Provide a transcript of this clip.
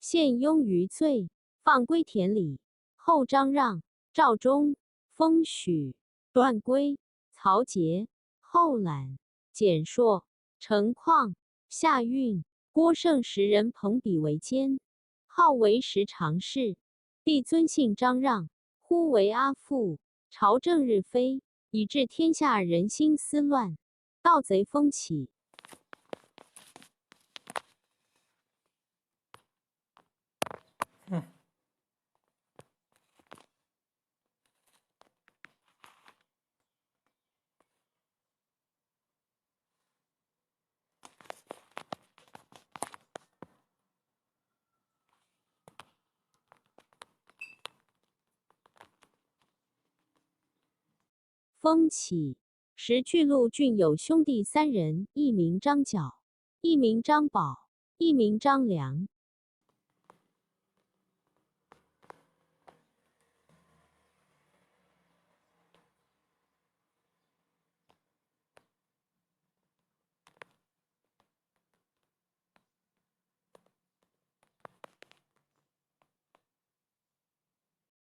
献庸于罪，放归田里。后张让、赵忠、封许、段珪、曹节、后览、简硕、程况、夏运、郭盛10人朋比为监，号为时常侍。帝尊姓张让，呼为阿父。朝政日非，以致天下人心思乱，盗贼风起。风起时，巨鹿郡有兄弟3人，一名张角，一名张宝，一名张良。